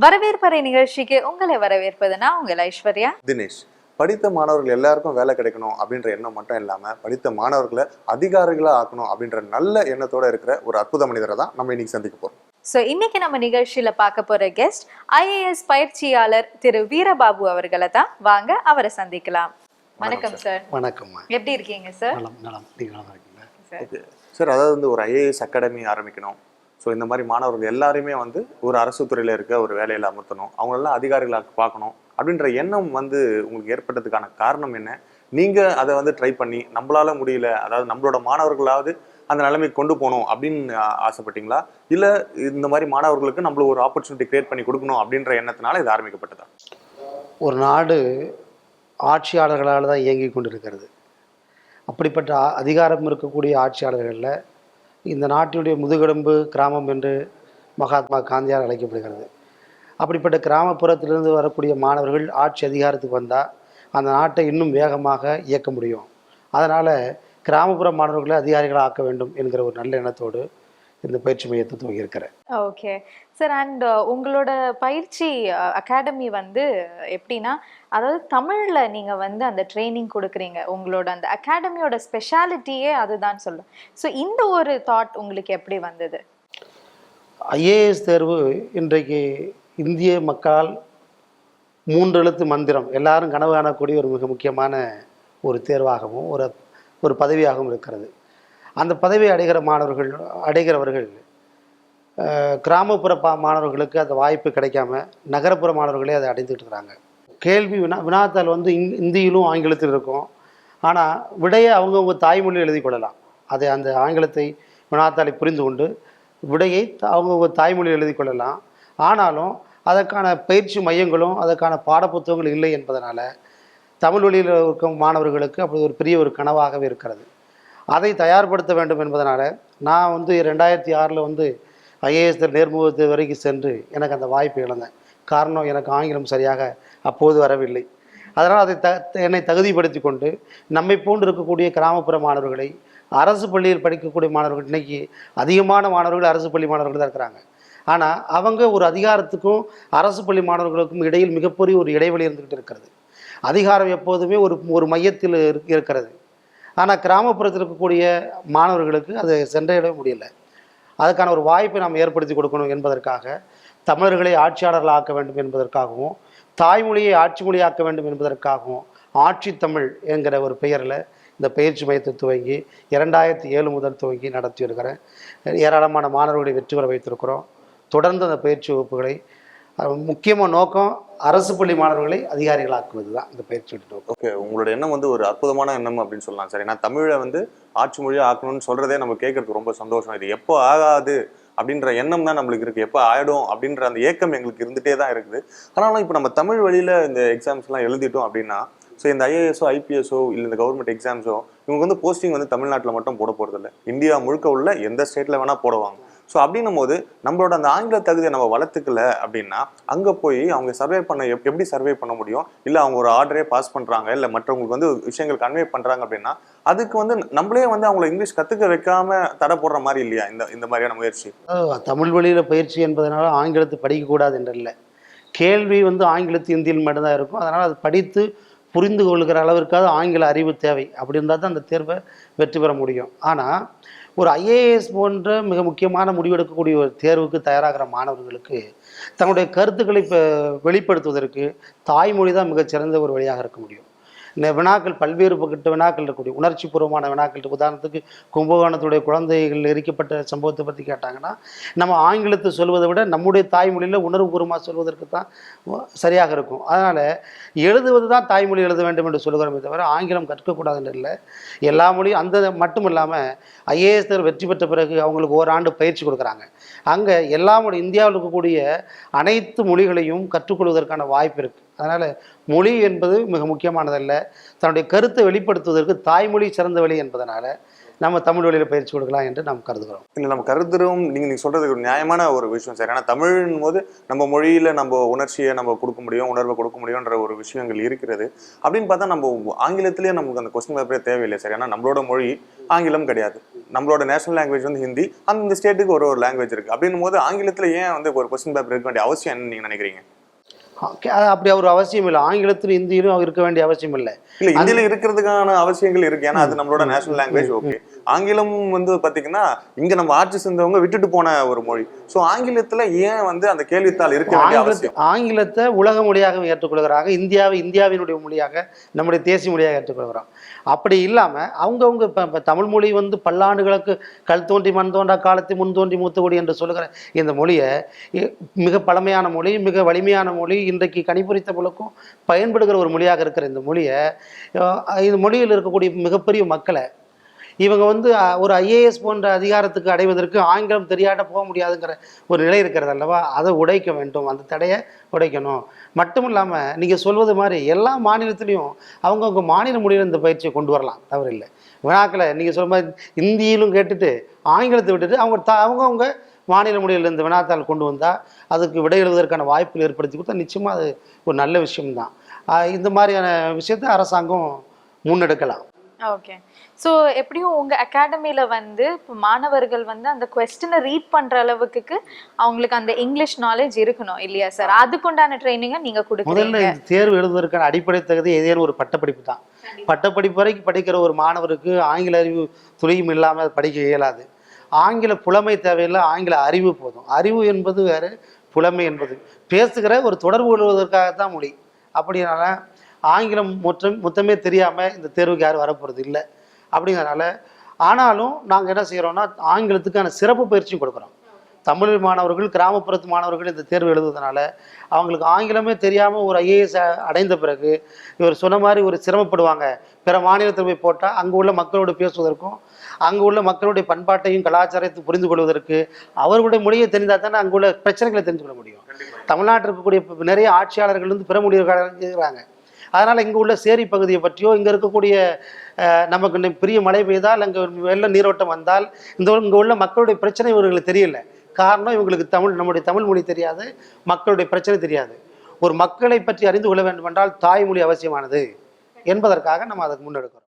வரவேற்பறை நிகழ்ச்சிக்கு உங்களை வரவேற்பதுனா உங்கள் ஐஸ்வர்யா தினேஷ். படித்த மாணவர்கள் எல்லாருக்கும் வேலை கிடைக்கணும் அப்படின்ற எண்ணம் மட்டும் இல்லாம படித்த மாணவர்களை அதிகாரிகளா ஆக்கணும் அப்படின்ற நல்ல எண்ணத்தோட இருக்கிற ஒரு அற்புத மனிதரை தான் நம்ம இன்னைக்கு சந்திக்க போறோம். இன்னைக்கு நம்ம நிகழ்ச்சியில பார்க்க போற கெஸ்ட் IAS பயிற்சியாளர் திரு வீரபாபு அவர்களை தான். வாங்க அவரை சந்திக்கலாம். வணக்கம் சார். வணக்கம். எப்படி இருக்கீங்க சார்? சார், அதாவது ஒரு IAS அகாடமி ஆரம்பிக்கணும். ஸோ இந்த மாதிரி மாணவர்கள் எல்லாருமே ஒரு அரசு துறையில இருக்க ஒரு வேலையில அமர்த்தணும், அவங்களெல்லாம் அதிகாரிகளாக பார்க்கணும் அப்படின்ற எண்ணம் உங்களுக்கு ஏற்பட்டதுக்கான காரணம் என்ன? நீங்க அதை ட்ரை பண்ணி நம்மளால முடியல, அதாவது நம்மளோட மாணவர்களாவது அந்த நிலைமைக்கு கொண்டு போகணும் அப்படின்னு ஆசைப்பட்டீங்களா, இல்ல இந்த மாதிரி மாணவர்களுக்கு நம்மள ஒரு ஆப்பர்ச்சுனிட்டி கிரியேட் பண்ணி கொடுக்கணும் அப்படின்ற எண்ணத்தினால இது ஆரம்பிக்கப்பட்டதா? ஒரு நாடு ஆட்சியாளர்களால் தான் இயங்கி கொண்டிருக்கிறது. அப்படிப்பட்ட அதிகாரம் இருக்கக்கூடிய ஆட்சியாளர்களில் இந்த நாட்டினுடைய முதுகெலும்பு கிராமம் என்று மகாத்மா காந்தியால் அழைக்கப்படுகிறது. அப்படிப்பட்ட கிராமப்புறத்திலிருந்து வரக்கூடிய மாணவர்கள் ஆட்சி அதிகாரத்துக்கு வந்தால் அந்த நாட்டை இன்னும் வேகமாக இயக்க முடியும். அதனால் கிராமப்புற மாணவர்களை அதிகாரிகளாக ஆக்க வேண்டும் என்கிற ஒரு நல்ல எண்ணத்தோடு இந்த பயிற்சி மையத்தை துவங்கியிருக்கிறேன். Okay sir. அண்ட் உங்களோட பயிற்சி அகாடமி எப்படின்னா, அதாவது தமிழ்ல நீங்க அந்த ட்ரைனிங் கொடுக்குறீங்க. உங்களோட அந்த அகாடமியோட ஸ்பெஷாலிட்டியே அதுதான் சொல்லும். ஸோ இந்த ஒரு தாட் உங்களுக்கு எப்படி வந்தது? IAS தேர்வு இன்றைக்கு இந்திய மக்களால் 3 எழுத்து மந்திரம், எல்லாரும் கனவு காணக்கூடிய ஒரு மிக முக்கியமான ஒரு தேர்வாகவும் ஒரு பதவியாகவும் இருக்கிறது. அந்த பதவியை அடைகிறவர்கள் கிராமப்புற மாணவர்களுக்கு அந்த வாய்ப்பு கிடைக்காம நகரப்புற மாணவர்களே அதை அடைந்துட்டு இருக்கிறாங்க. கேள்வி வினாத்தாள் இந்தியிலும் ஆங்கிலத்தில் இருக்கும். ஆனால் விடையை அவங்கவுங்க தாய்மொழியில் எழுதி கொள்ளலாம். அதை அந்த ஆங்கிலத்தை வினாத்தாளை புரிந்து கொண்டு விடையை அவங்கவுங்க தாய்மொழியில் எழுதி கொள்ளலாம். ஆனாலும் அதற்கான பயிற்சி மையங்களும் அதற்கான பாடப்புத்தகங்கள் இல்லை என்பதனால் தமிழ் வழியில் இருக்கும் மாணவர்களுக்கு அப்படி ஒரு பெரிய ஒரு கனவாகவே இருக்கிறது. அதை தயார்படுத்த வேண்டும் என்பதனால் நான் 2006 IAS நேர்முகத்து வரைக்கும் சென்று எனக்கு அந்த வாய்ப்பை இழந்தேன். காரணம், எனக்கு ஆங்கிலம் சரியாக அப்போது வரவில்லை. அதனால் அதை என்னை தகுதிப்படுத்தி கொண்டு நம்மை போன்று இருக்கக்கூடிய கிராமப்புற மாணவர்களை அரசு பள்ளியில் படிக்கக்கூடிய மாணவர்கள், இன்றைக்கி அதிகமான மாணவர்கள் அரசு பள்ளி மாணவர்கள் தான் இருக்கிறாங்க. ஆனால் அவங்க ஒரு அதிகாரத்துக்கும் அரசு பள்ளி மாணவர்களுக்கும் இடையில் மிகப்பெரிய ஒரு இடைவெளி இருந்துக்கிட்டு இருக்கிறது. அதிகாரம் எப்போதுமே ஒரு மையத்தில் இருக்கிறது. ஆனால் கிராமப்புறத்தில் இருக்கக்கூடிய மாணவர்களுக்கு அதை சென்றடையவே முடியலை. அதுக்கான ஒரு வாய்ப்பை நாம் ஏற்படுத்தி கொடுக்கணும் என்பதற்காக, தமிழர்களை ஆட்சியாளர்கள் ஆக்க வேண்டும் என்பதற்காகவும், தாய்மொழியை ஆட்சி மொழியாக்க வேண்டும் என்பதற்காகவும் ஆட்சி தமிழ் என்கிற ஒரு பெயரில் இந்த பயிற்சி மையத்தை துவங்கி 2007 முதல் துவங்கி நடத்தி வருகிறேன். ஏராளமான மாணவர்களை வெற்றி பெற வைத்திருக்கிறோம். தொடர்ந்து அந்த பயிற்சி வகுப்புகளை, முக்கியமான நோக்கம் அரசு பள்ளி மாணவர்களை அதிகாரிகளாக்குவது தான் இந்த பயிற்சி நோக்கம். ஓகே, உங்களோட எண்ணம் ஒரு அற்புதமான எண்ணம் அப்படின்னு சொல்லலாம் சார். ஏன்னா தமிழை ஆட்சி மொழியாக ஆக்கணும்னு சொல்றதே நம்ம கேட்கறதுக்கு ரொம்ப சந்தோஷம். இது எப்போ ஆகாது அப்படின்ற எண்ணம் தான் நம்மளுக்கு இருக்கு. எப்போ ஆயிடும் அப்படின்ற அந்த ஏக்கம் எங்களுக்கு இருந்துகிட்டே தான் இருக்குது. ஆனாலும் இப்போ நம்ம தமிழ் வழியில இந்த எக்ஸாம்ஸ்லாம் எழுதிட்டோம் அப்படின்னா, ஸோ இந்த IASஓ IPSஓ இல்லை இந்த கவர்மெண்ட் எக்ஸாம்ஸோ இவங்க போஸ்டிங் தமிழ்நாட்டில் மட்டும் போட போகிறதில்ல, இந்தியா முழுக்க உள்ள எந்த ஸ்டேட்டில் வேணால் போடுவாங்க. ஸோ அப்படின்னும் போது நம்மளோட அந்த ஆங்கில தகுதியை நம்ம வளர்த்துக்கல அப்படின்னா அங்கே போய் அவங்க சர்வே பண்ண எப்படி சர்வே பண்ண முடியும்? இல்லை அவங்க ஒரு ஆர்டரே பாஸ் பண்ணுறாங்க, இல்லை மற்றவங்களுக்கு விஷயங்கள் கன்வே பண்ணுறாங்க அப்படின்னா அதுக்கு நம்மளே அவங்கள இங்கிலீஷ் கற்றுக்க வைக்காம தடை போடுற மாதிரி இல்லையா இந்த மாதிரியான முயற்சி? தமிழ் வழியில் பயிற்சி என்பதனால ஆங்கிலத்தை படிக்கக்கூடாது என்றில்லை. கேள்வி ஆங்கிலத்து இந்தியில் மட்டும்தான் இருக்கும். அதனால் அது படித்து புரிந்து கொள்கிற அளவிற்காவது ஆங்கில அறிவு தேவை. அப்படி இருந்தால் தான் அந்த தேர்வை வெற்றி பெற முடியும். ஆனால் ஒரு IAS போன்ற மிக முக்கியமான முடிவெடுக்கக்கூடிய ஒரு தேர்வுக்கு தயாராகிற மாணவர்களுக்கு தங்களுடைய கருத்துக்களை வெளிப்படுத்துவதற்கு தாய்மொழி தான் மிகச்சிறந்த ஒரு வழியாக இருக்க முடியும். இந்த வினாக்கள் பல்வேறு பட்ட வினாக்கள் இருக்கக்கூடிய உணர்ச்சி பூர்வமான வினாக்கள். உதாரணத்துக்கு கும்பகோணத்துடைய குழந்தைகள் எரிக்கப்பட்ட சம்பவத்தை பற்றி கேட்டாங்கன்னா, நம்ம ஆங்கிலத்தை சொல்வதை விட நம்முடைய தாய்மொழியில் உணர்வுபூர்வமாக சொல்வதற்கு தான் சரியாக இருக்கும். அதனால் எழுதுவது தான் தாய்மொழி எழுத வேண்டும் என்று சொல்கிறோமே தவிர ஆங்கிலம் கற்கக்கூடாதுன்னு இல்லை. எல்லா மொழியும் அந்த மட்டும் இல்லாமல் IAS வெற்றி பெற்ற பிறகு அவங்களுக்கு ஓராண்டு பயிற்சி கொடுக்குறாங்க. அங்கே எல்லா இந்தியாவில் இருக்கக்கூடிய அனைத்து மொழிகளையும் கற்றுக்கொள்வதற்கான வாய்ப்பு இருக்குது. அதனால் மொழி என்பது மிக முக்கியமானதல்ல, தன்னுடைய கருத்தை வெளிப்படுத்துவதற்கு தாய்மொழி சிறந்த வழி என்பதனால் நம்ம தமிழ் வழியில் பயிற்சி கொடுக்கலாம் என்று நாம் கருதுகிறோம். இல்லை நம்ம கருத்துரும் நீங்க சொல்றது ஒரு நியாயமான ஒரு விஷயம் சார். ஏன்னா தமிழ்னும் போது நம்ம மொழியில நம்ம உணர்ச்சியை நம்ம கொடுக்க முடியும், உணர்வை கொடுக்க முடியும்ன்ற ஒரு விஷயங்கள் இருக்கிறது. அப்படின்னு பார்த்தா நம்ம ஆங்கிலத்திலேயே நமக்கு அந்த கொஸ்டின் பேப்பரே தேவையில்லை சார். ஏன்னா நம்மளோட மொழி ஆங்கிலம் கிடையாது, நம்மளோட நேஷனல் லாங்குவேஜ் வந்து ஹிந்தி. அந்த ஸ்டேட்டுக்கு ஒரு லாங்குவேஜ் இருக்கு. அப்படின்னும் போது ஆங்கிலத்தில் ஏன் வந்து ஒரு கொஸ்டின் பேப்பர் இருக்க வேண்டிய அவசியம் என்னன்னு நீங்க நினைக்கிறீங்க? அப்படி ஒரு அவசியம் இல்லை. ஆங்கிலத்திலும் இந்தியிலும் இருக்க வேண்டிய அவசியம் இல்லை. இல்ல இந்தியில இருக்கிறதுக்கான அவசியங்கள் இருக்கு. ஏன்னா அது நம்மளோட நேஷனல் லாங்குவேஜ். ஓகே, ஆங்கிலம் வந்து பாத்தீங்கன்னா இங்க நம்ம ஆட்சி செஞ்சவங்க விட்டுட்டு போன ஒரு மொழி. சோ ஆங்கிலத்துல ஏன் வந்து அந்த கேள்வித்தாள் இருக்க வேண்டிய அவசியம்? ஆங்கிலத்தை உலக மொழியாக ஏற்றுக்கொள்கிறாங்க. இந்தியாவினுடைய மொழியாக, நம்முடைய தேசிய மொழியாக ஏற்றுக்கொள்கிறோம். அப்படி இல்லாம அவங்கவுங்க இப்ப தமிழ் மொழி வந்து பல்லாண்டுகளுக்கு கல் தோன்றி மண் தோன்றா காலத்தை முன் தோன்றி மூத்தகுடி என்று சொல்லுகிற இந்த மொழியை மிக பழமையான மொழி, மிக வலிமையான மொழி, இன்றைக்கு கணிப்பொறித்த முழுக்கும் பயன்படுகிற ஒரு மொழியாக இருக்கிற இந்த மொழியை, இந்த மொழியில் இருக்கக்கூடிய மிகப்பெரிய மக்களை இவங்க வந்து ஒரு ஐஏஎஸ் போன்ற அதிகாரத்துக்கு அடைவதற்கு ஆங்கிலம் தெரியாத போக முடியாதுங்கிற ஒரு நிலை இருக்கிறது அல்லவா? அதை உடைக்க வேண்டும், அந்த தடையை உடைக்கணும். மட்டும் இல்லாமல் நீங்கள் சொல்வது மாதிரி எல்லா மாநிலத்திலையும் அவங்கவுங்க மாநில மொழியில் இந்த பயிற்சியை கொண்டு வரலாம், தவறில்லை. வினாக்களை நீங்கள் சொல்ல மாதிரி இந்தியிலும் கேட்டுட்டு ஆங்கிலத்தை விட்டுட்டு அவங்கவுங்க மாநில மொழியில் இந்த வினாத்தாள் கொண்டு வந்தால் அதுக்கு விடை எழுதுவதற்கான வாய்ப்புகள் ஏற்படுத்தி கொடுத்தா நிச்சயமாக அது ஒரு நல்ல விஷயம்தான். இந்த மாதிரியான விஷயத்தை அரசாங்கம் முன்னெடுக்கலாம். ஓகே. ஸோ எப்படியும் உங்க அகாடமியில வந்து இப்போ மாணவர்கள் வந்து அந்த கொஸ்டினை ரீட் பண்ற அளவுக்கு அவங்களுக்கு அந்த இங்கிலீஷ் நாலேஜ் இருக்கணும் இல்லையா சார்? அதுக்குண்டான ட்ரைனிங்கை நீங்க கொடுக்குறீங்க. முதல்ல இந்த தேர்வு எழுதுவதற்கான அடிப்படை தகுதி ஏதேனும் ஒரு பட்டப்படிப்பு தான். பட்டப்படிப்பு வரைக்கும் படிக்கிற ஒரு மாணவருக்கு ஆங்கில அறிவு துளியும் இல்லாமல் படிக்க இயலாது. ஆங்கில புலமை தேவையில்லை, ஆங்கில அறிவு போதும். அறிவு என்பது வேறு, புலமை என்பது பேசுகிற ஒரு தொடர்பு கொள்வதற்காகத்தான் மொழி. அப்படினால ஆங்கிலம் மொத்தமே தெரியாமல் இந்த தேர்வுக்கு யாரும் வரப்போகிறது இல்லை. அப்படிங்கிறனால ஆனாலும் நாங்கள் என்ன செய்கிறோம்னா ஆங்கிலத்துக்கான சிறப்பு பயிற்சியும் கொடுக்குறோம். தமிழ் மாணவர்கள், கிராமப்புறத்து மாணவர்கள் இந்த தேர்வு எழுதுறதுனால அவங்களுக்கு ஆங்கிலமே தெரியாமல் ஒரு ஐஏஎஸ் அடைந்த பிறகு இவர் சொன்ன மாதிரி ஒரு சிரமப்படுவாங்க. பிற மாநிலத்தில் போய் போட்டால் அங்கே உள்ள மக்களோடு பேசுவதற்கும், அங்கே உள்ள மக்களுடைய பண்பாட்டையும் கலாச்சாரத்தை புரிந்து கொள்வதற்கு, அவர்களுடைய மொழியை தெரிந்தால் தானே அங்கே உள்ள பிரச்சனைகளை தெரிந்து கொள்ள முடியும். தமிழ்நாட்டில் இருக்கக்கூடிய நிறைய ஆட்சியாளர்கள் வந்து பிற மொழிகள் இருக்கிறாங்க. அதனால் இங்கே உள்ள சேரி பகுதியை பற்றியோ, இங்கே இருக்கக்கூடிய நமக்கு பெரிய மழை பெய்தால், அங்கே வெள்ள நீரோட்டம் வந்தால் இங்கே உள்ள மக்களுடைய பிரச்சனை இவர்களுக்கு தெரியல. காரணம் இவங்களுக்கு நம்முடைய தமிழ் மொழி தெரியாது, மக்களுடைய பிரச்சனை தெரியாது. ஒரு மக்களை பற்றி அறிந்து கொள்ள வேண்டும் என்றால் தாய்மொழி அவசியமானது என்பதற்காக நம்ம அதுக்கு முன்னெடுக்கிறோம்.